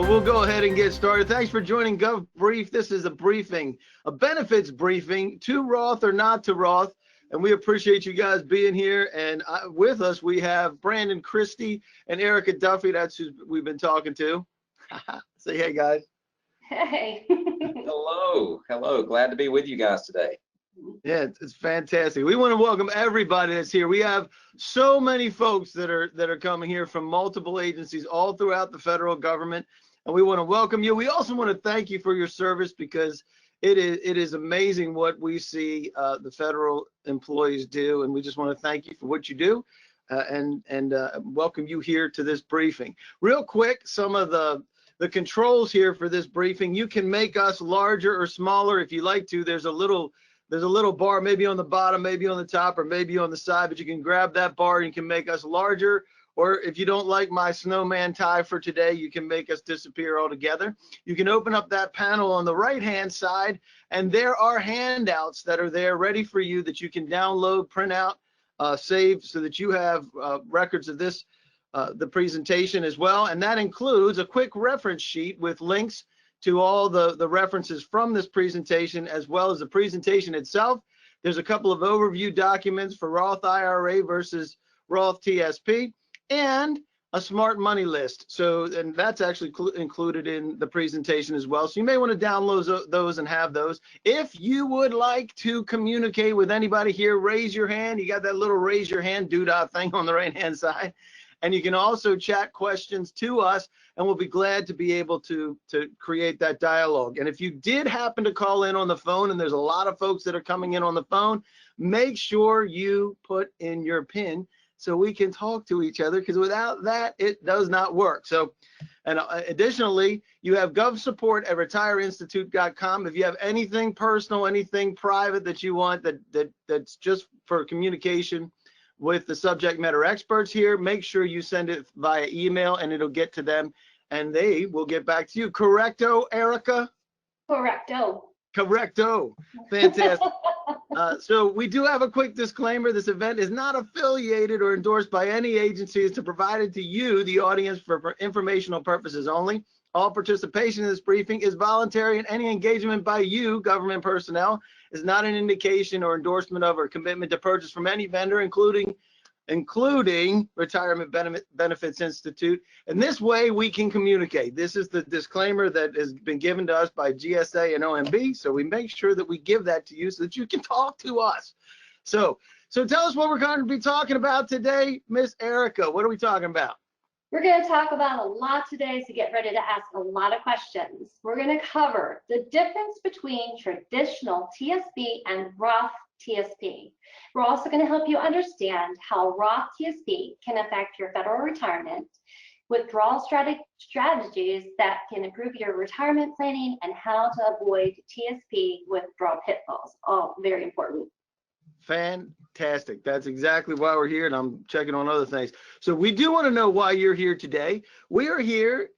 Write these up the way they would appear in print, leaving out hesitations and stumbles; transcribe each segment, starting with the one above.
we'll go ahead and get started. Thanks for joining Gov Brief. This is a briefing, a benefits briefing to Roth or not to Roth. And we appreciate you guys being here. And with us, we have Brandon Christie and Erica Duffy. That's who we've been talking to. Say hey, guys. Hey. Hello. Hello. Glad to be with you guys today. Yeah, it's fantastic. We want to welcome everybody that's here. We have so many folks that are coming here from multiple agencies all throughout the federal government, and we want to welcome you. We also want to thank you for your service, because it is amazing what we see the federal employees do, and we just want to thank you for what you do, and welcome you here to this briefing. Real quick, some of the controls here for this briefing. You can make us larger or smaller if you like to. There's a little bar, maybe on the bottom, maybe on the top, or maybe on the side, but you can grab that bar and you can make us larger. Or if you don't like my snowman tie for today, you can make us disappear altogether. You can open up that panel on the right-hand side, and there are handouts that are there ready for you that you can download, print out, save, so that you have records of this, the presentation as well. And that includes a quick reference sheet with links to all the references from this presentation, as well as the presentation itself. There's a couple of overview documents for Roth IRA versus Roth TSP, and a smart money list. So, and that's actually included in the presentation as well. So you may want to download those and have those. If you would like to communicate with anybody here, raise your hand. You got that little raise your hand doodah thing on the right-hand side. And you can also chat questions to us, and we'll be glad to be able to create that dialogue. And if you did happen to call in on the phone, and there's a lot of folks that are coming in on the phone, make sure you put in your PIN so we can talk to each other, because without that, it does not work. So, and additionally, you have govsupport@retireinstitute.com. If you have anything personal, anything private that you want that's just for communication with the subject matter experts here, make sure you send it via email, and it'll get to them, and they will get back to you. Correcto, Erica? Correcto. Correcto. Fantastic. So we do have a quick disclaimer. This event is not affiliated or endorsed by any agency. It's provided to you, the audience, for informational purposes only. All participation in this briefing is voluntary, and any engagement by you, government personnel, is not an indication or endorsement of or commitment to purchase from any vendor, including Retirement Benefits Institute. And this way we can communicate. This is the disclaimer that has been given to us by GSA and OMB. So we make sure that we give that to you so that you can talk to us. So tell us what we're going to be talking about today, Miss Erica. What are we talking about? We're going to talk about a lot today, so get ready to ask a lot of questions. We're going to cover the difference between traditional TSP and Roth TSP. We're also going to help you understand how Roth TSP can affect your federal retirement, withdrawal strategies that can improve your retirement planning, and how to avoid TSP withdrawal pitfalls. All very important. Fantastic. That's exactly why we're here, and I'm checking on other things. So we do want to know why you're here today. We are here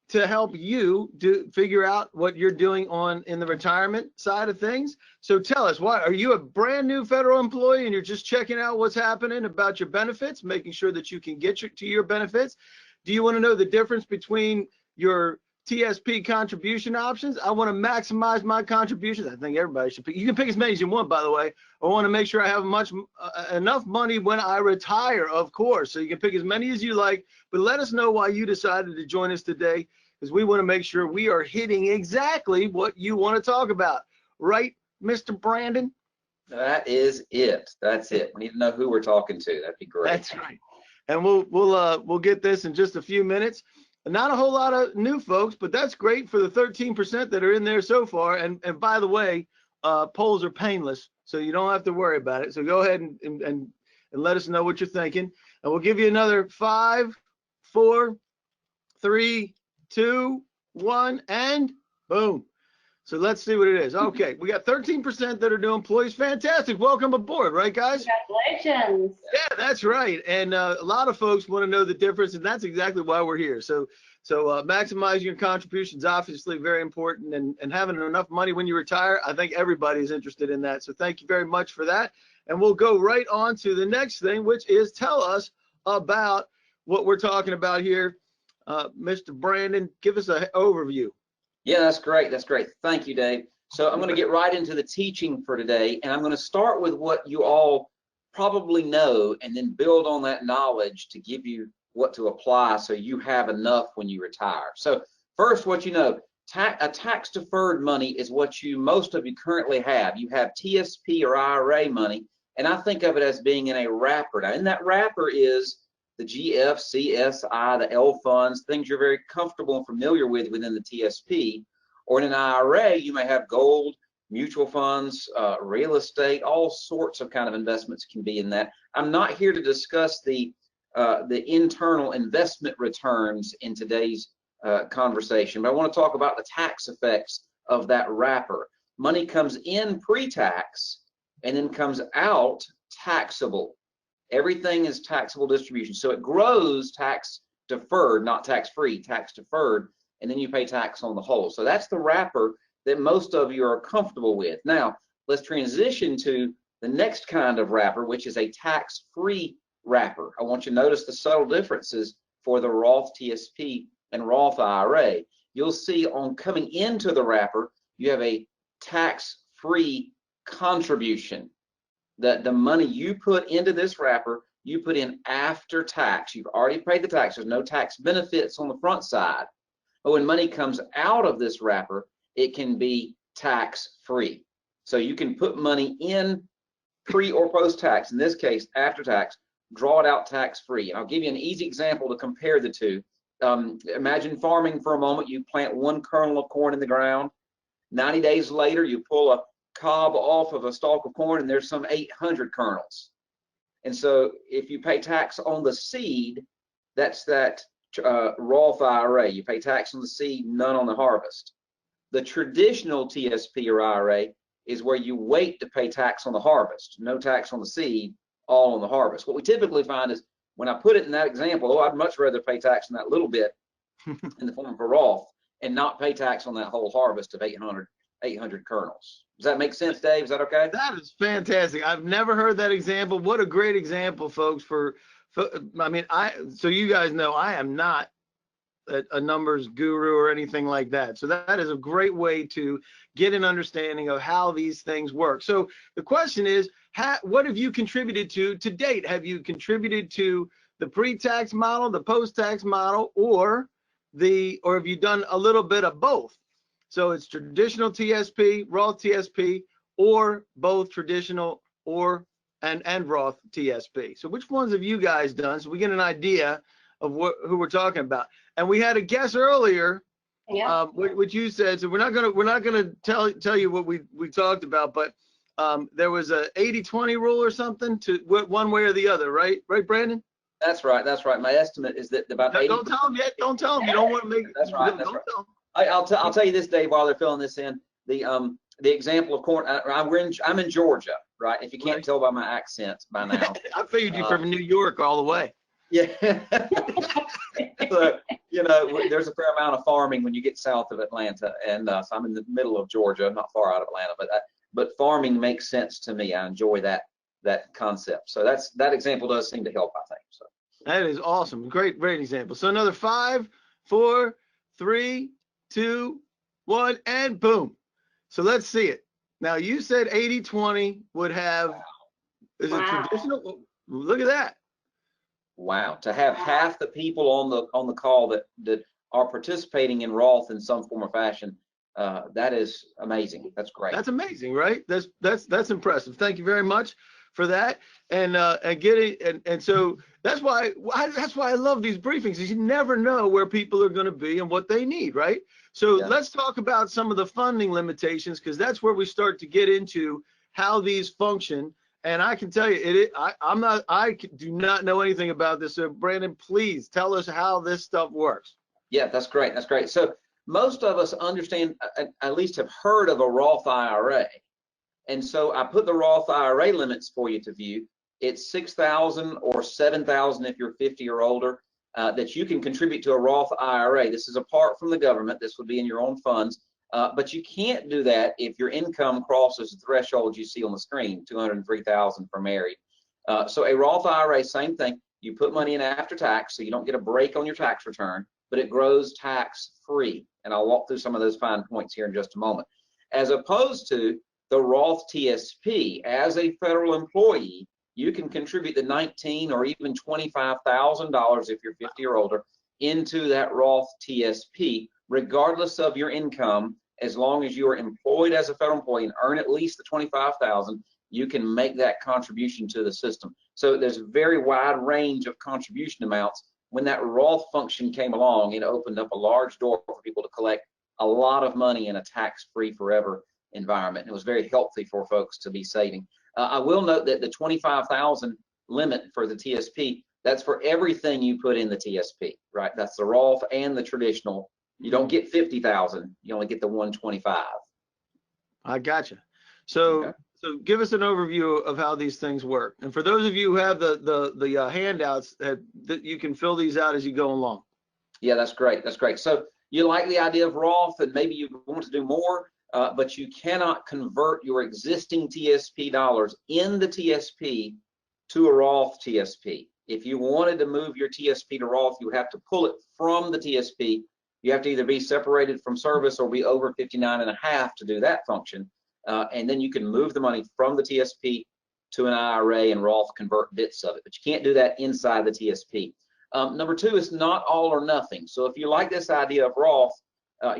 to help you figure out what you're doing in the retirement side of things. So tell us, why are you a brand new federal employee and you're just checking out what's happening about your benefits, making sure that you can get to your benefits? Do you want to know the difference between your TSP contribution options? I want to maximize my contributions. I think everybody should pick. You can pick as many as you want, by the way. I want to make sure I have enough money when I retire, of course. So you can pick as many as you like, but let us know why you decided to join us today, because we want to make sure we are hitting exactly what you want to talk about. Right, Mr. Brandon? That is it. That's it. We need to know who we're talking to. That'd be great. That's right. And we'll get this in just a few minutes. Not a whole lot of new folks, but that's great for the 13% that are in there so far. And by the way, polls are painless, so you don't have to worry about it. So go ahead and let us know what you're thinking. And we'll give you another 5, 4, 3, 2, 1, and boom. So let's see what it is. Okay, we got 13% that are new employees. Fantastic. Welcome aboard, right, guys? Congratulations. Yeah, that's right. And a lot of folks want to know the difference, and that's exactly why we're here. So maximizing your contributions, obviously very important, and having enough money when you retire. I think everybody's interested in that. So thank you very much for that. And we'll go right on to the next thing, which is tell us about what we're talking about here. Mr. Brandon, give us an overview. Yeah, that's great. That's great. Thank you, Dave. So I'm going to get right into the teaching for today, and I'm going to start with what you all probably know and then build on that knowledge to give you what to apply so you have enough when you retire. So first, what you know, a tax deferred money is what most of you currently have. You have TSP or IRA money, and I think of it as being in a wrapper. Now, in that wrapper is the GF, CSI, the L funds, things you're very comfortable and familiar with within the TSP. Or in an IRA, you may have gold, mutual funds, real estate, all sorts of kind of investments can be in that. I'm not here to discuss the internal investment returns in today's conversation, but I want to talk about the tax effects of that wrapper. Money comes in pre-tax and then comes out taxable. Everything is taxable distribution. So it grows tax deferred, not tax free, tax deferred, and then you pay tax on the whole. So that's the wrapper that most of you are comfortable with. Now, let's transition to the next kind of wrapper, which is a tax-free wrapper. I want you to notice the subtle differences for the Roth TSP and Roth IRA. You'll see on coming into the wrapper, you have a tax-free contribution. The money you put into this wrapper, you put in after tax. You've already paid the tax. There's no tax benefits on the front side. But when money comes out of this wrapper, it can be tax-free. So you can put money in pre or post-tax, in this case, after tax, draw it out tax-free. And I'll give you an easy example to compare the two. Imagine farming for a moment. You plant one kernel of corn in the ground. 90 days later, you pull a cob off of a stalk of corn and there's some 800 kernels. And so if you pay tax on the seed, that's that Roth IRA. You pay tax on the seed, none on the harvest. The traditional TSP or IRA is where you wait to pay tax on the harvest, no tax on the seed, all on the harvest. What we typically find is when I put it in that example, I'd much rather pay tax on that little bit in the form of a Roth and not pay tax on that whole harvest of 800 kernels. Does that make sense, Dave? Is that okay? That is fantastic. I've never heard that example. What a great example, folks. So you guys know I am not a numbers guru or anything like that. So that is a great way to get an understanding of how these things work. So the question is, what have you contributed to date? Have you contributed to the pre-tax model, the post-tax model, or have you done a little bit of both? So it's traditional TSP, Roth TSP, or both traditional and Roth TSP. So which ones have you guys done? So we get an idea of who we're talking about. And we had a guess earlier, Yeah. which you said. So we're not gonna tell you what we talked about, but there was a 80-20 rule or something to one way or the other, right? Right, Brandon? That's right. That's right. My estimate is that about 80%. Don't tell them yet. Don't tell them. You don't want to make. That's right. That's don't right. tell them. I'll tell you this, Dave, while they're filling this in. The example of corn. I'm in Georgia, right? If you can't tell by my accent by now. I figured you from New York all the way. Yeah. So, there's a fair amount of farming when you get south of Atlanta, and so I'm in the middle of Georgia, not far out of Atlanta, but farming makes sense to me. I enjoy that concept. So that example does seem to help, I think. So that is awesome. Great example. So another 5, 4, 3, 2, 1, and boom. So let's see it. Now you said 80-20 would have. Wow. Is it traditional? Look at that. Wow. To have half the people on the call that are participating in Roth in some form or fashion, that is amazing. That's great. That's amazing, right? That's impressive. Thank you very much for that. And so that's why I love these briefings, is you never know where people are going to be and what they need, right? So let's talk about some of the funding limitations, because that's where we start to get into how these function. And I can tell you, I do not know anything about this. So Brandon, please tell us how this stuff works. Yeah, that's great. That's great. So most of us understand, at least have heard of a Roth IRA. And so I put the Roth IRA limits for you to view. It's $6,000 or $7,000 if you're 50 or older, that you can contribute to a Roth IRA. This is apart from the government. This would be in your own funds. But you can't do that if your income crosses the threshold you see on the screen, $203,000 for married. So a Roth IRA, same thing. You put money in after tax, so you don't get a break on your tax return. but it grows tax-free. And I'll walk through some of those fine points here in just a moment. As opposed to the Roth TSP, as a federal employee, you can contribute the $19,000 or even $25,000 if you're 50 or older into that Roth TSP, regardless of your income. As long as you are employed as a federal employee and earn at least the $25,000, you can make that contribution to the system. So there's a very wide range of contribution amounts. When that Roth function came along, it opened up a large door for people to collect a lot of money in a tax-free forever environment. And it was very healthy for folks to be saving. I will note that the $25,000 limit for the TSP, that's for everything you put in the TSP, right? That's the Roth and the traditional. You don't get 50,000, you only get the 125. I gotcha. So, Okay. So give us an overview of how these things work. And for those of you who have the handouts, that you can fill these out as you go along. Yeah, that's great. That's great. So you like the idea of Roth, and maybe you want to do more, but you cannot convert your existing TSP dollars in the TSP to a Roth TSP. If you wanted to move your TSP to Roth, you have to pull it from the TSP. You have to either be separated from service or be over 59 and a half to do that function. And then you can move the money from the TSP to an IRA and Roth convert bits of it, but you can't do that inside the TSP. Number two is not all or nothing. So if you like this idea of Roth,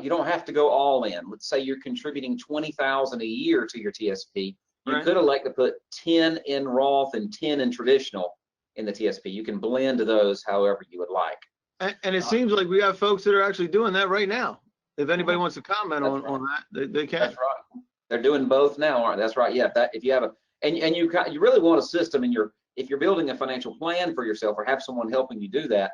you don't have to go all in. Let's say you're contributing $20,000 a year to your TSP. You could elect to put 10 in Roth and 10 in traditional in the TSP. You can blend those however you would like. And it seems like we have folks that are actually doing that right now. If anybody wants to comment on that, they can. That's right. They're doing both now, aren't they? That's right. Yeah. If you have a and you really want a system in your, if you're building a financial plan for yourself or have someone helping you do that.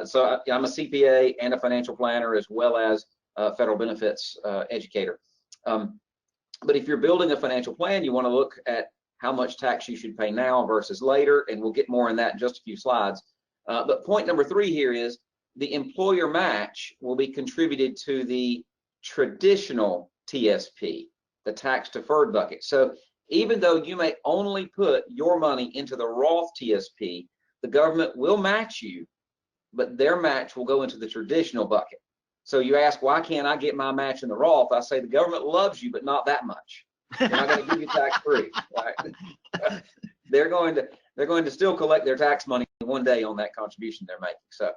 So I'm a CPA and a financial planner as well as a federal benefits educator. But if you're building a financial plan, you want to look at how much tax you should pay now versus later, and we'll get more in that in just a few slides. But point number three here is the employer match will be contributed to the traditional TSP, the tax deferred bucket. So even though you may only put your money into the Roth TSP, the government will match you, but their match will go into the traditional bucket. So you ask, why can't I get my match in the Roth? I say the government loves you, but not that much. They're not going to give you tax free, right? They're going to still collect their tax money one day on that contribution they're making. So,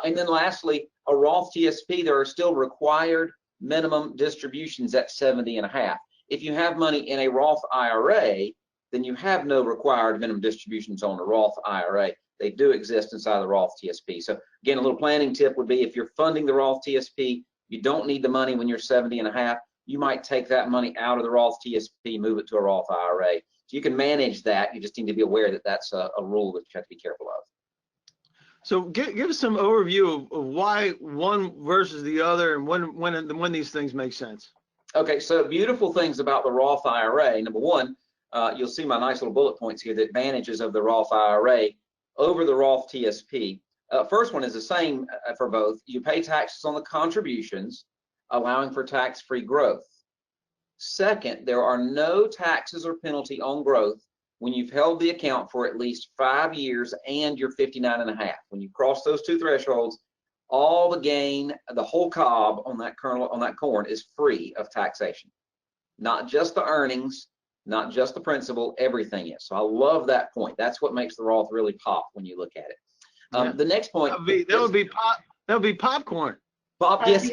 and then lastly, a Roth TSP, there are still required minimum distributions at 70 and a half. If you have money in a Roth IRA, then you have no required minimum distributions on the Roth IRA. They do exist inside the Roth TSP. So again, a little planning tip would be if you're funding the Roth TSP, you don't need the money when you're 70 and a half. You might take that money out of the Roth TSP, move it to a Roth IRA. So you can manage that. You just need to be aware that that's a rule that you have to be careful of. So give us some overview of why one versus the other and when these things make sense. Okay, so beautiful things about the Roth IRA. Number one, you'll see my nice little bullet points here, the advantages of the Roth IRA over the Roth TSP. First one is the same for both. You pay taxes on the contributions, allowing for tax-free growth. Second, there are no taxes or penalty on growth when you've held the account for at least 5 years and you're 59 and a half. When you cross those two thresholds, all the gain, the whole cob on that kernel, on that corn is free of taxation. Not just the earnings, not just the principal, everything is. So I love that point. That's what makes the Roth really pop when you look at it. Yeah. The next point. That would be popcorn. Pop, yes.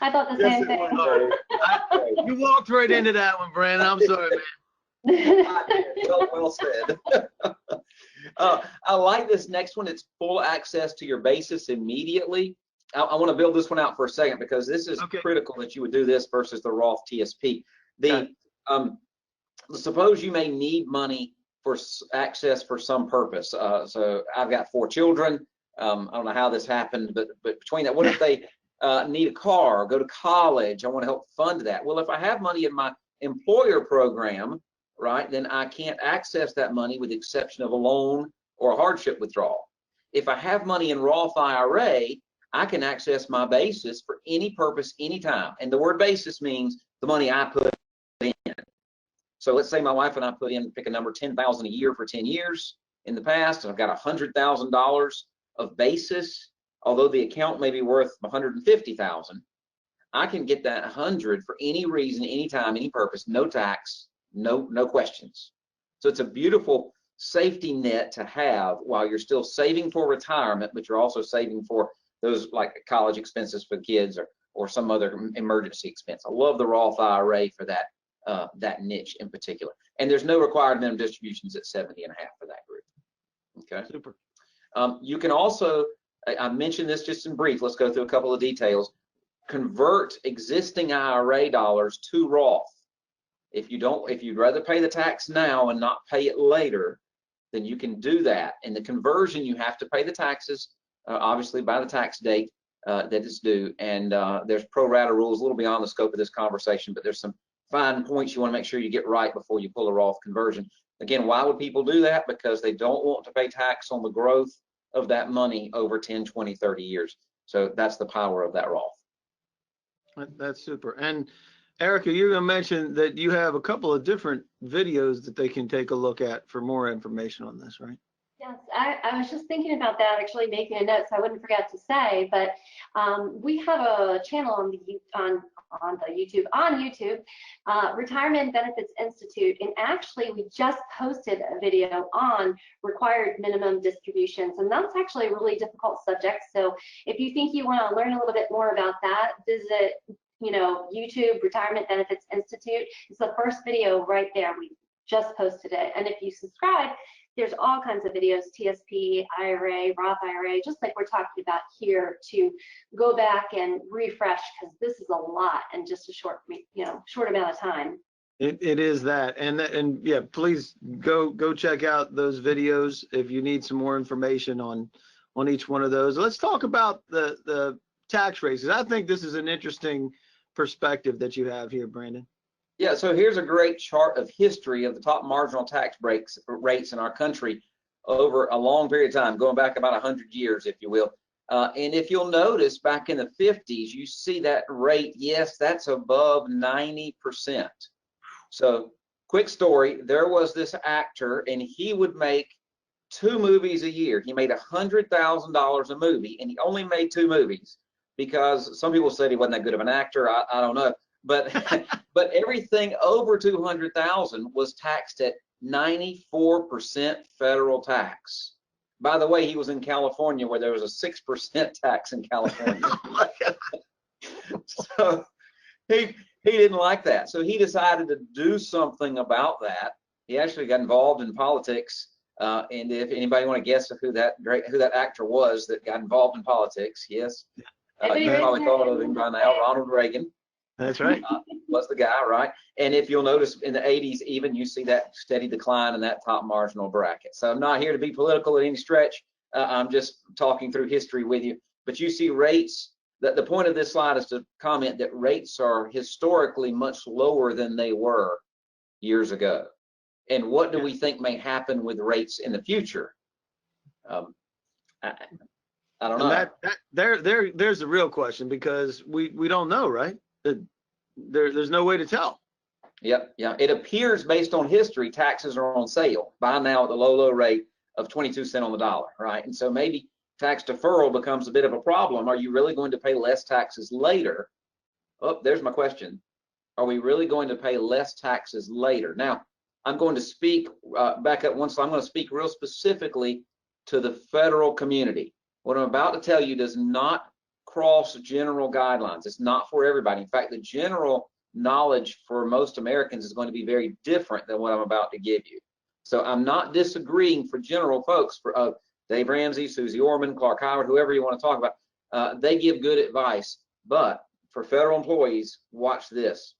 I thought the same thing. You walked right into that one, Brandon. I'm sorry, man. Well said. I like this next one. It's full access to your basis immediately. I want to build this one out for a second because this is critical that you would do this versus the Roth TSP. Suppose you may need money for access for some purpose. So I've got 4 children. I don't know how this happened, but between that, what if they need a car or go to college? I want to help fund that. Well, if I have money in my employer program, right, then I can't access that money with the exception of a loan or a hardship withdrawal. If I have money in Roth IRA, I can access my basis for any purpose, anytime. And the word basis means the money I put in. So let's say my wife and I put in, pick a number, $10,000 a year for 10 years in the past, and I've got $100,000 of basis, although the account may be worth 150,000, I can get that 100 for any reason, anytime, any purpose, no tax, no questions. So it's a beautiful safety net to have while you're still saving for retirement, but you're also saving for those like college expenses for kids or some other emergency expense. I love the Roth IRA for that niche in particular. And there's no required minimum distributions at 70 and a half for that group. Okay. Super. You can also, I mentioned this just in brief, let's go through a couple of details. Convert existing IRA dollars to Roth. If you'd rather pay the tax now and not pay it later, then you can do that. And the conversion, you have to pay the taxes, obviously by the tax date that is due. And there's pro rata rules, a little beyond the scope of this conversation, but there's some fine points you want to make sure you get right before you pull a Roth conversion. Again, why would people do that? Because they don't want to pay tax on the growth of that money over 10, 20, 30 years. So that's the power of that Roth. That's super. And Erica, you're going to mention that you have a couple of different videos that they can take a look at for more information on this, right? Yes, I was just thinking about that, actually making a note so I wouldn't forget to say, but we have a channel on YouTube, Retirement Benefits Institute, and actually we just posted a video on required minimum distributions, and that's actually a really difficult subject. So if you think you want to learn a little bit more about that, visit YouTube, Retirement Benefits Institute. It's the first video right there. We just posted it, and if you subscribe, there's all kinds of videos, TSP, IRA, Roth IRA, just like we're talking about here, to go back and refresh, because this is a lot in just a short amount of time. It is that, and yeah, please go check out those videos if you need some more information on each one of those. Let's talk about the tax rates. I think this is an interesting perspective that you have here, Brandon. Yeah, so here's a great chart of history of the top marginal tax rates in our country over a long period of time, going back about 100 years, if you will. And if you'll notice, back in the 50s, you see that rate, yes, that's above 90%. So quick story, there was this actor, and he would make 2 movies a year. He made $100,000 a movie, and he only made 2 movies because some people said he wasn't that good of an actor. I don't know. But but everything over 200,000 was taxed at 94% federal tax. By the way, he was in California where there was a 6% tax in California. So he didn't like that. So he decided to do something about that. He actually got involved in politics. And if anybody want to guess who that actor was that got involved in politics, yes, you probably thought of him by now, Ronald Reagan. That's right. Was the guy, right? And if you'll notice in the 80s, even you see that steady decline in that top marginal bracket. So I'm not here to be political at any stretch. I'm just talking through history with you. But you see rates, the point of this slide is to comment that rates are historically much lower than they were years ago. And what do we think may happen with rates in the future? I don't know. There's the real question, because we don't know, right? There's no way to tell. Yep, yeah. It appears based on history, taxes are on sale by now at the low rate of 22 cents on the dollar, right? And so maybe tax deferral becomes a bit of a problem. Are you really going to pay less taxes later? Oh, there's my question. Are we really going to pay less taxes later? Now, I'm going to speak back up one slide. I'm going to speak real specifically to the federal community. What I'm about to tell you does not cross general guidelines. It's not for everybody. In fact, the general knowledge for most Americans is going to be very different than what I'm about to give you. So I'm not disagreeing for general folks, for Dave Ramsey, Susie Orman, Clark Howard, whoever you want to talk about. They give good advice. But for federal employees, watch this.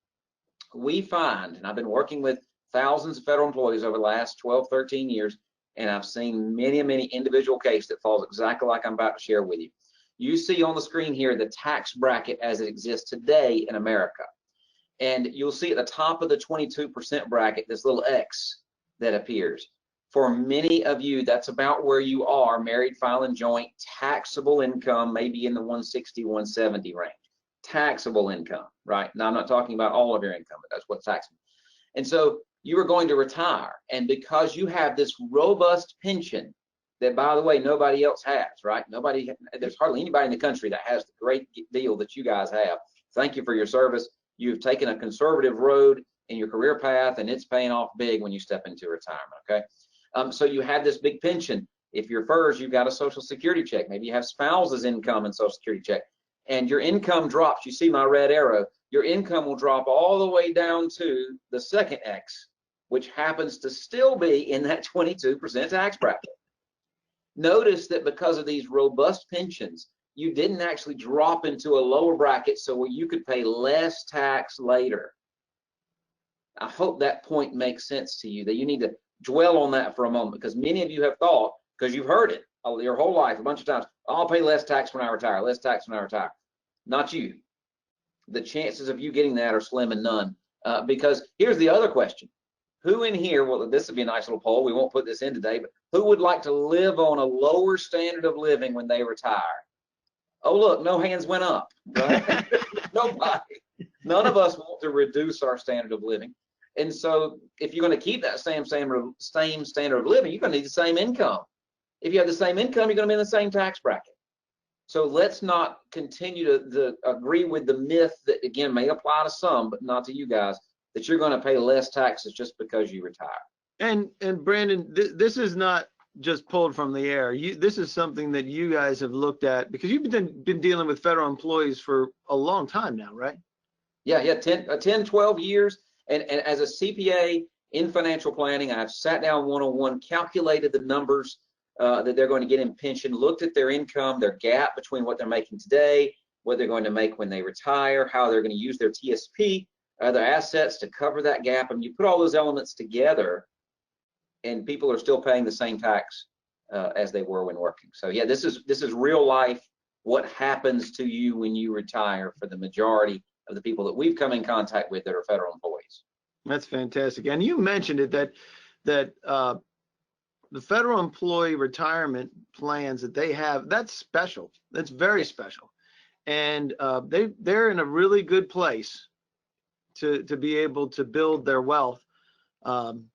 We find, and I've been working with thousands of federal employees over the last 12, 13 years, and I've seen many individual case that falls exactly like I'm about to share with you. You see on the screen here the tax bracket as it exists today in America. And you'll see at the top of the 22% bracket, this little X that appears. For many of you, that's about where you are, married, filing joint, taxable income, maybe in the 160, 170 range. Taxable income, right? Now, I'm not talking about all of your income, but that's what's taxable. And so you are going to retire. And because you have this robust pension, that, by the way, nobody else has, right? There's hardly anybody in the country that has the great deal that you guys have. Thank you for your service. You've taken a conservative road in your career path, and it's paying off big when you step into retirement, okay? So you have this big pension. If you're FERS, you've got a Social Security check. Maybe you have spouse's income and Social Security check, and your income drops. You see my red arrow. Your income will drop all the way down to the second X, which happens to still be in that 22% tax bracket. Notice that because of these robust pensions, you didn't actually drop into a lower bracket so where you could pay less tax later. I hope that point makes sense to you, that you need to dwell on that for a moment, because many of you have thought, because you've heard it your whole life a bunch of times, I'll pay less tax when I retire, less tax when I retire. Not you. The chances of you getting that are slim and none. Because here's the other question. Who in here, well, this would be a nice little poll, we won't put this in today, but who would like to live on a lower standard of living when they retire? Oh, look, no hands went up, right? Nobody. None of us want to reduce our standard of living. And so if you're going to keep that same standard of living, you're going to need the same income. If you have the same income, you're going to be in the same tax bracket. So let's not continue to agree with the myth that, again, may apply to some, but not to you guys, that you're going to pay less taxes just because you retire. And Brandon, this is not just pulled from the air. This is something that you guys have looked at, because you've been dealing with federal employees for a long time now, right? Yeah, 10, 12 years. And as a CPA in financial planning, I've sat down one-on-one, calculated the numbers that they're going to get in pension, looked at their income, their gap between what they're making today, what they're going to make when they retire, how they're going to use their TSP, their assets to cover that gap. And you put all those elements together, and people are still paying the same tax as they were when working. So yeah, this is real life, what happens to you when you retire for the majority of the people that we've come in contact with that are federal employees. That's fantastic. And you mentioned it, that the federal employee retirement plans that they have, that's special. That's very special. And they're in a really good place to be able to build their wealth and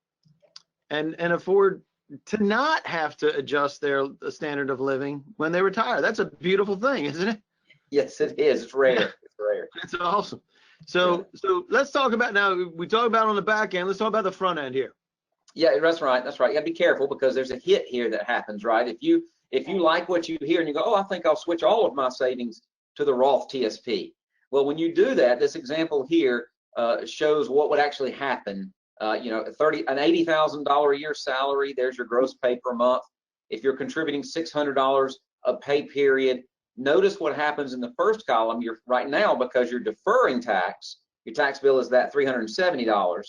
afford to not have to adjust their standard of living when they retire. That's a beautiful thing, isn't it? Yes, it is. It's rare. It's rare. It's awesome. So let's talk about, now we talk about on the back end, let's talk about the front end here. Yeah, that's right. That's right. You gotta be careful, because there's a hit here that happens, right? If you like what you hear and you go, oh, I think I'll switch all of my savings to the Roth TSP. Well, when you do that, this example here shows what would actually happen. An $80,000 a year salary, there's your gross pay per month. If you're contributing $600 a pay period, notice what happens in the first column. You're right now, because you're deferring tax, your tax bill is that $370.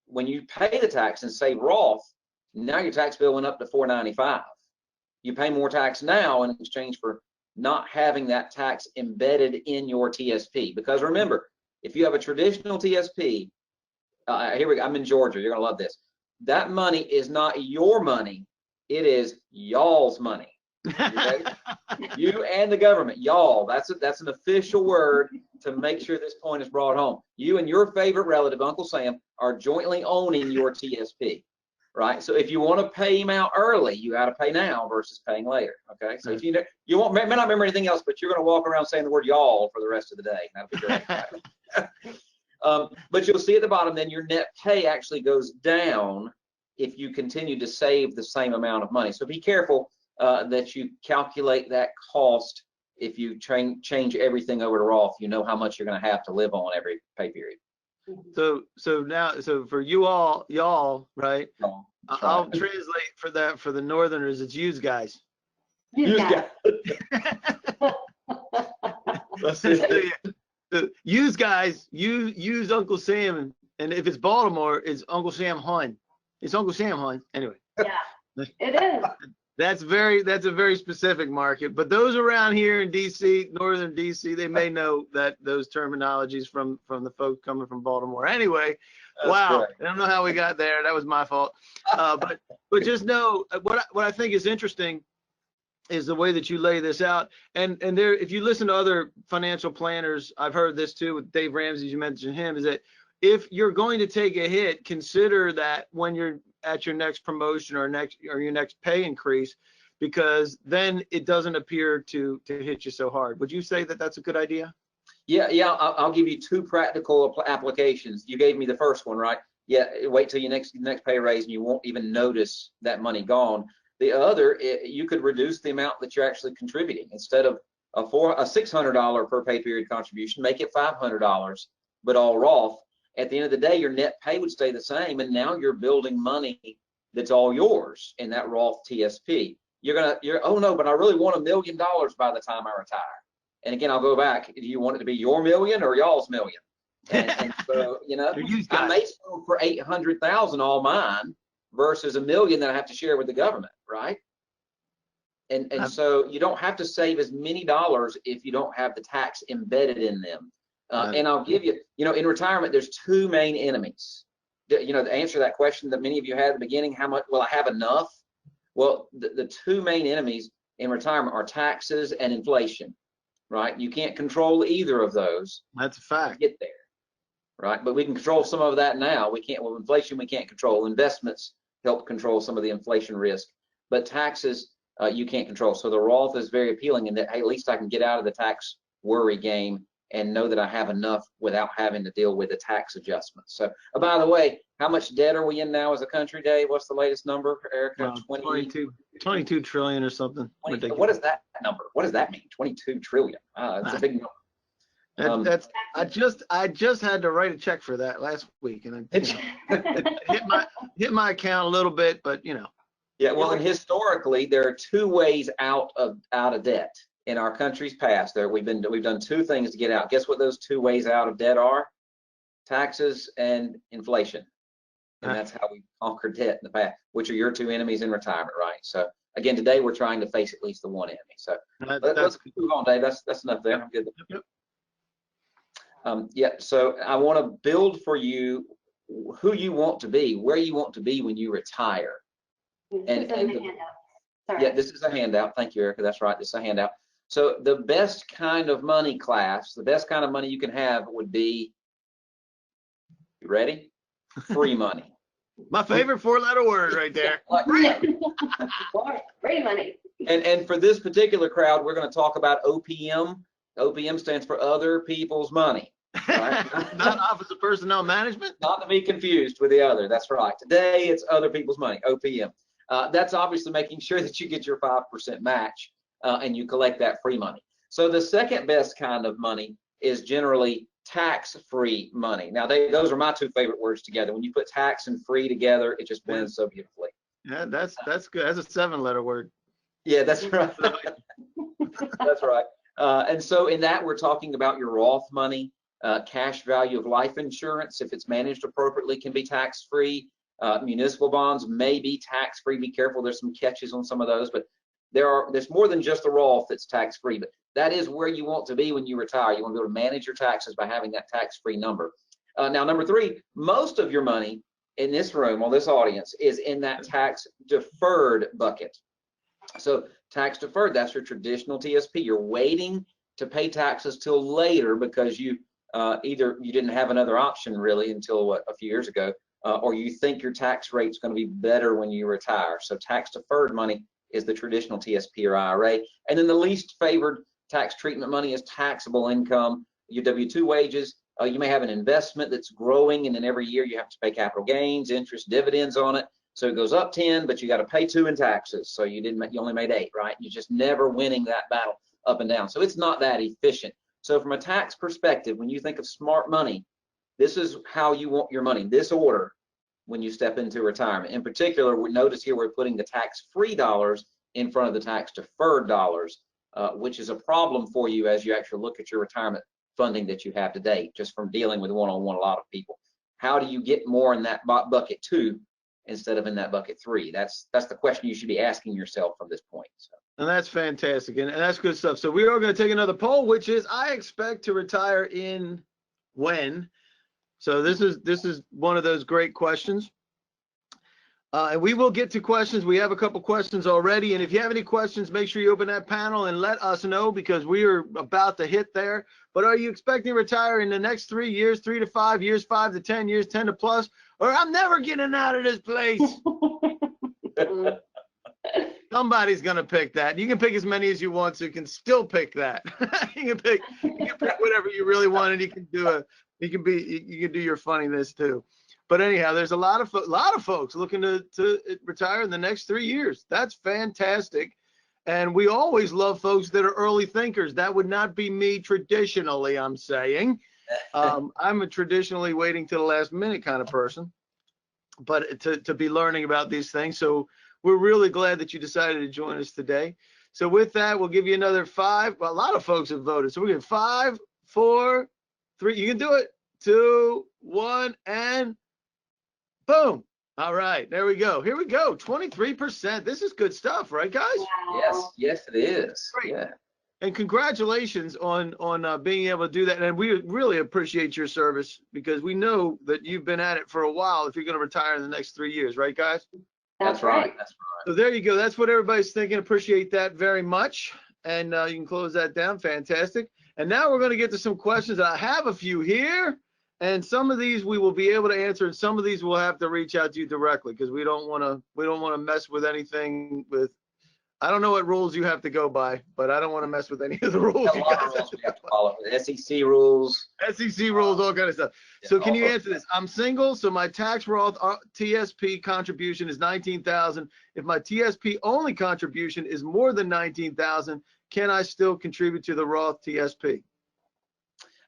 When you pay the tax and save Roth, now your tax bill went up to $495. You pay more tax now in exchange for not having that tax embedded in your TSP. Because remember, if you have a traditional TSP, here we go, I'm in Georgia, you're gonna love this. That money is not your money, it is y'all's money. Okay? You and the government, y'all, that's an official word to make sure this point is brought home. You and your favorite relative, Uncle Sam, are jointly owning your TSP, right? So if you want to pay him out early, you got to pay now versus paying later, okay? So if you won't, may not remember anything else, but you're going to walk around saying the word y'all for the rest of the day. That'll be great. But you'll see at the bottom, then your net pay actually goes down if you continue to save the same amount of money. So be careful that you calculate that cost. If you change everything over to Roth, you know how much you're going to have to live on every pay period. So for y'all, right? I'll translate for that for the Northerners. It's yous guys. You guys. Yous guys, use Uncle Sam, and if it's Baltimore, it's Uncle Sam Hun. It's Uncle Sam Hun. Anyway. Yeah, it is. That's a very specific market, but those around here in DC, northern DC, they may know that those terminologies from the folks coming from Baltimore. Anyway, wow, correct. I don't know how we got there. That was my fault. But just know what I think is interesting is the way that you lay this out. And there, if you listen to other financial planners, I've heard this too with Dave Ramsey, you mentioned him, is that if you're going to take a hit, consider that when you're at your next promotion or your next pay increase, because then it doesn't appear to hit you so hard. Would you say that that's a good idea? Yeah, I'll give you two practical applications. You gave me the first one, right? Yeah, wait till your next pay raise and you won't even notice that money gone. The other, you could reduce the amount that you're actually contributing. Instead of a $600 per pay period contribution, make it $500, but all Roth. At the end of the day, your net pay would stay the same, and now you're building money that's all yours in that Roth TSP. Oh no, but I really want $1 million by the time I retire. And again, I'll go back. Do you want it to be your million or y'all's million? And so, I may sell for 800,000 all mine versus $1 million that I have to share with the government, right? And so you don't have to save as many dollars if you don't have the tax embedded in them. And I'll give you, in retirement, there's two main enemies. To answer that question that many of you had at the beginning, how much will I have enough? Well, the two main enemies in retirement are taxes and inflation, right? You can't control either of those. That's a fact. To get there, right? But we can control some of that now. We can't, well, inflation we can't control. Investments help control some of the inflation risk, but taxes you can't control. So the Roth is very appealing in that, hey, at least I can get out of the tax worry game and know that I have enough without having to deal with the tax adjustments. So, by the way, how much debt are we in now as a country, Dave? What's the latest number, Erica? 22 trillion or something. 20, what is that number? What does that mean? 22 trillion. It's a big number. I just had to write a check for that last week, and it hit my account a little bit, but Yeah, well, and historically, there are two ways out of debt. In our country's past, we've done two things to get out. Guess what those two ways out of debt are? Taxes and inflation. And that's how we conquered debt in the past, which are your two enemies in retirement, right? So again, today we're trying to face at least the one enemy. So let's move on, Dave. That's enough there. I'm good. Yep. So I want to build for you who you want to be, where you want to be when you retire. Yeah, this is a handout. Thank you, Erica. That's right. This is a handout. So the best kind of money class, the best kind of money you can have would be, you ready? Free money. My favorite four-letter word right there. Free money. And for this particular crowd, we're going to talk about OPM. OPM stands for other people's money. Right? Not Office of Personnel Management? Not to be confused with the other. That's right. Today, it's other people's money, OPM. That's obviously making sure that you get your 5% match and you collect that free money. So the second best kind of money is generally tax-free money. Now, those are my two favorite words together. When you put tax and free together, it just blends so beautifully. Yeah, that's good. That's a 7-letter word. Yeah, that's right. That's right. And so in that, we're talking about your Roth money, cash value of life insurance, if it's managed appropriately, can be tax-free. Municipal bonds may be tax-free. Be careful, there's some catches on some of those, but there's more than just the Roth that's tax-free, but that is where you want to be when you retire. You want to be able to manage your taxes by having that tax-free number. Now, number three, most of your money in this room, on this audience, is in that tax-deferred bucket. So tax-deferred, that's your traditional TSP. You're waiting to pay taxes till later because you either you didn't have another option really until a few years ago, or you think your tax rate's going to be better when you retire. So tax-deferred money is the traditional TSP or IRA. And then the least favored tax treatment money is taxable income, your W-2 wages. You may have an investment that's growing, and then every year you have to pay capital gains, interest, dividends on it. So it goes up 10, but you got to pay 2 in taxes. So you only made 8, right? You're just never winning that battle up and down. So it's not that efficient. So from a tax perspective, when you think of smart money, this is how you want your money, this order, when you step into retirement. In particular, we notice here we're putting the tax-free dollars in front of the tax-deferred dollars, which is a problem for you as you actually look at your retirement funding that you have today, just from dealing with one-on-one a lot of people. How do you get more in that bucket 2 instead of in that bucket 3? That's the question you should be asking yourself from this point. So. And that's fantastic, and that's good stuff. So we are going to take another poll, which is, I expect to retire in when? So this is one of those great questions. And we will get to questions. We have a couple questions already. And if you have any questions, make sure you open that panel and let us know, because we are about to hit there. But are you expecting to retire in the next 3 years, 3 to 5 years, 5 to 10 years, 10 to plus, or I'm never getting out of this place? Somebody's gonna pick that. You can pick as many as you want, so you can still pick that. You can pick whatever you really want, and you can do your funniness too. But anyhow, there's a lot of folks looking to retire in the next 3 years. That's fantastic. And we always love folks that are early thinkers. That would not be me traditionally, I'm saying. I'm a traditionally waiting to the last minute kind of person, but to be learning about these things. So we're really glad that you decided to join us today. So with that, we'll give you another 5. Well, a lot of folks have voted. So we're going 5, 4, 3. You can do it. 2, 1, and boom. All right, there we go. Here we go. 23%. This is good stuff, right, guys? Wow. Yes, it is. Great. Yeah. And congratulations on being able to do that. And we really appreciate your service, because we know that you've been at it for a while if you're going to retire in the next 3 years, right, guys? That's right. That's right. So there you go. That's what everybody's thinking. Appreciate that very much. And you can close that down. Fantastic. And now we're going to get to some questions. I have a few here, and some of these we will be able to answer, and some of these we'll have to reach out to you directly, because we don't want to mess with anything with. I don't know what rules you have to go by, but I don't want to mess with any of the rules. A lot of rules we have to follow. The SEC rules. SEC rules, all kind of stuff. Yeah, So can you also- answer this? I'm single, so my tax Roth TSP contribution is $19,000. If my TSP only contribution is more than $19,000, can I still contribute to the Roth TSP?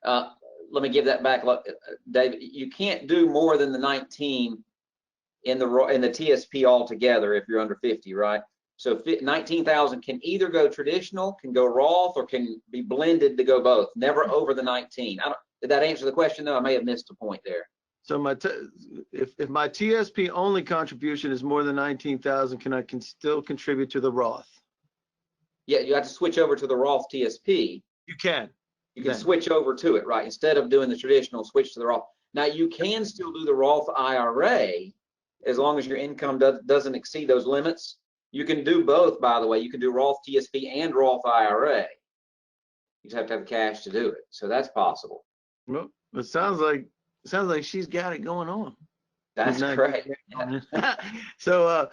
Let me give that back, David. You can't do more than the 19 in the TSP altogether if you're under 50, right? So 19,000 can either go traditional, can go Roth, or can be blended to go both. Never over the 19. Did that answer the question? No, I may have missed a point there. So if my TSP only contribution is more than 19,000, can I still contribute to the Roth? Yeah, you have to switch over to the Roth TSP. You can. You can Okay. switch over to it, right? Instead of doing the traditional, switch to the Roth. Now you can still do the Roth IRA as long as your income doesn't exceed those limits. You can do both, by the way. You can do Roth TSP and Roth IRA. You just have to have the cash to do it. So that's possible. Well, it sounds like she's got it going on. That's great. So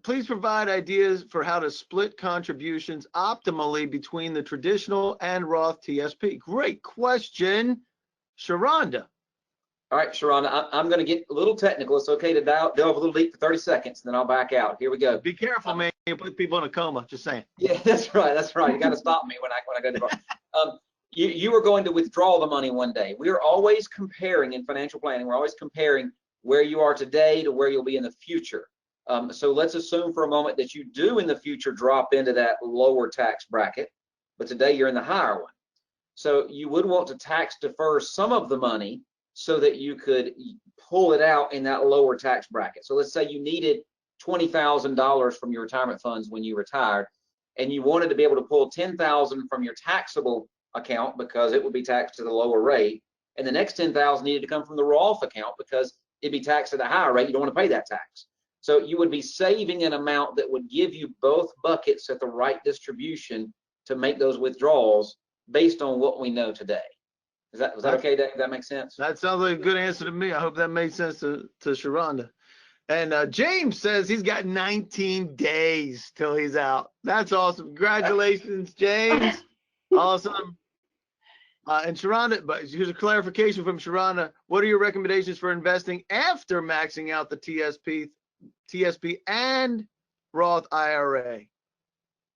please provide ideas for how to split contributions optimally between the traditional and Roth TSP. Great question, Sharonda. All right, Sharonda, I'm going to get a little technical. It's okay to delve a little deep for 30 seconds, and then I'll back out. Here we go. Be careful, man. You put people in a coma. Just saying. Yeah, that's right. That's right. You got to stop me when I go to the you are going to withdraw the money one day. We are always comparing in financial planning. We're always comparing where you are today to where you'll be in the future. So let's assume for a moment that you do in the future drop into that lower tax bracket, but today you're in the higher one. So you would want to tax defer some of the money so that you could pull it out in that lower tax bracket. So let's say you needed $20,000 from your retirement funds when you retired, and you wanted to be able to pull $10,000 from your taxable account because it would be taxed at a lower rate, and the next $10,000 needed to come from the Roth account because it'd be taxed at a higher rate. You don't want to pay that tax. So you would be saving an amount that would give you both buckets at the right distribution to make those withdrawals based on what we know today. Was that okay, Dave? That makes sense? That sounds like a good answer to me. I hope that made sense to Sharonda. And James says he's got 19 days till he's out. That's awesome. Congratulations, James. Awesome. And Sharonda, but here's a clarification from Sharonda. What are your recommendations for investing after maxing out the TSP and Roth IRA?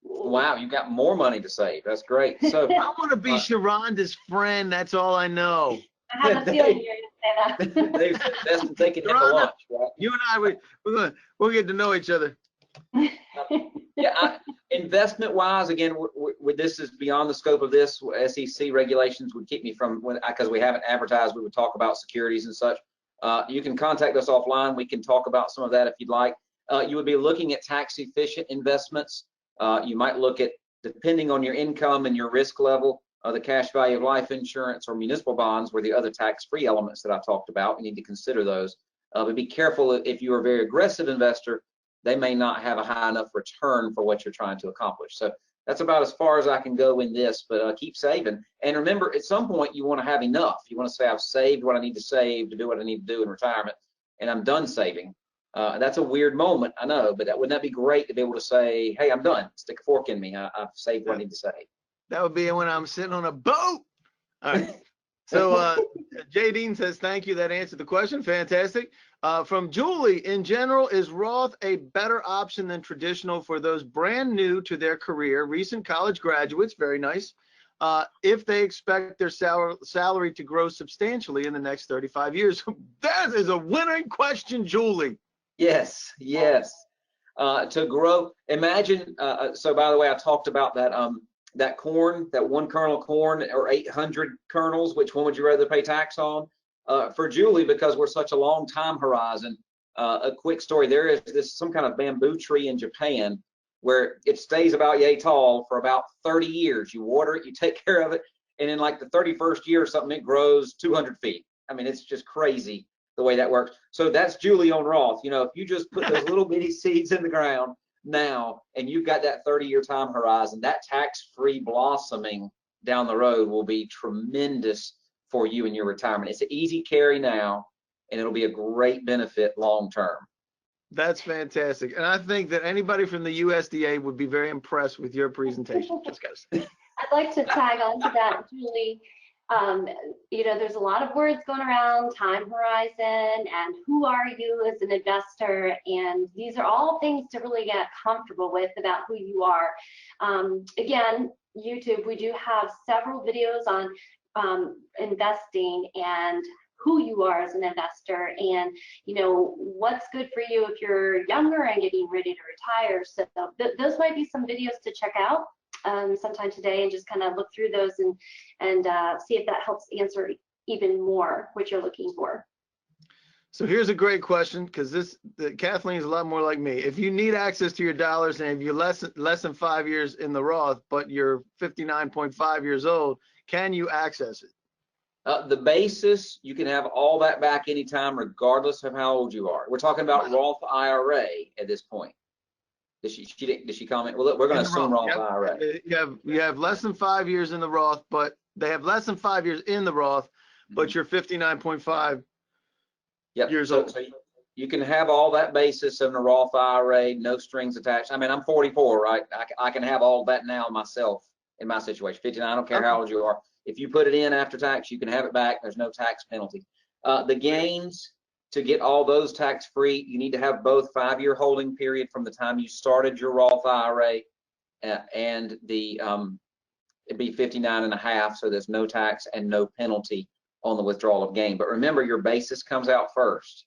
Wow, you got more money to save. That's great. So I want to be Sharonda's friend. That's all I know. I have a feeling you're going to say that. Dave's best in taking him to Sharonda, lunch, right? You and I, we'll get to know each other. Yeah, investment-wise, again, this is beyond the scope of this. SEC regulations would keep me from, because we haven't advertised, we would talk about securities and such. You can contact us offline. We can talk about some of that if you'd like. You would be looking at tax-efficient investments. You might look at, depending on your income and your risk level, the cash value of life insurance or municipal bonds were the other tax-free elements that I talked about. You need to consider those. But be careful if you are a very aggressive investor, they may not have a high enough return for what you're trying to accomplish. So that's about as far as I can go in this, but keep saving. And remember, at some point, you want to have enough. You want to say, I've saved what I need to save to do what I need to do in retirement, and I'm done saving. That's a weird moment, I know, but wouldn't that be great to be able to say, hey, I'm done. Stick a fork in me. I've saved what I need to say. That would be when I'm sitting on a boat. All right. So Jay Dean says, thank you. That answered the question. Fantastic. From Julie, in general, is Roth a better option than traditional for those brand new to their career, recent college graduates? Very nice. If they expect their salary to grow substantially in the next 35 years. That is a winning question, Julie. Yes, yes. To grow, imagine, so by the way, I talked about that that corn, that 1 kernel of corn or 800 kernels, which one would you rather pay tax on? For Julie, because we're such a long time horizon, a quick story, there is some kind of bamboo tree in Japan where it stays about yay tall for about 30 years. You water it, you take care of it, and in like the 31st year or something, it grows 200 feet. I mean, it's just crazy the way that works. So that's Julie on Roth. You know, if you just put those little bitty seeds in the ground now, and you've got that 30-year time horizon, that tax-free blossoming down the road will be tremendous for you in your retirement. It's an easy carry now, and it'll be a great benefit long term. That's fantastic. And I think that anybody from the USDA would be very impressed with your presentation. Just gotta say. I'd like to tag on to that, Julie. You know, there's a lot of words going around, time horizon, and who are you as an investor, and these are all things to really get comfortable with about who you are. Again, YouTube, we do have several videos on investing and who you are as an investor, and you know what's good for you if you're younger and getting ready to retire. So those might be some videos to check out sometime today, and just kind of look through those and see if that helps answer even more what you're looking for. So here's a great question, because Kathleen is a lot more like me. If you need access to your dollars and if you're less than 5 years in the Roth, but you're 59.5 years old, can you access it? The basis, you can have all that back anytime, regardless of how old you are. We're talking about Roth IRA at this point. Did she comment? Well, we're going to assume Roth IRA. You have less than 5 years in the Roth, but they have less than 5 years in the Roth, but you're 59.5 years old. So you can have all that basis in a Roth IRA, no strings attached. I mean, I'm 44, right? I can have all that now myself in my situation. 59, I don't care how old you are. If you put it in after tax, you can have it back. There's no tax penalty. The gains, to get all those tax-free, you need to have both 5-year holding period from the time you started your Roth IRA and it'd be 59.5, so there's no tax and no penalty on the withdrawal of gain. But remember, your basis comes out first.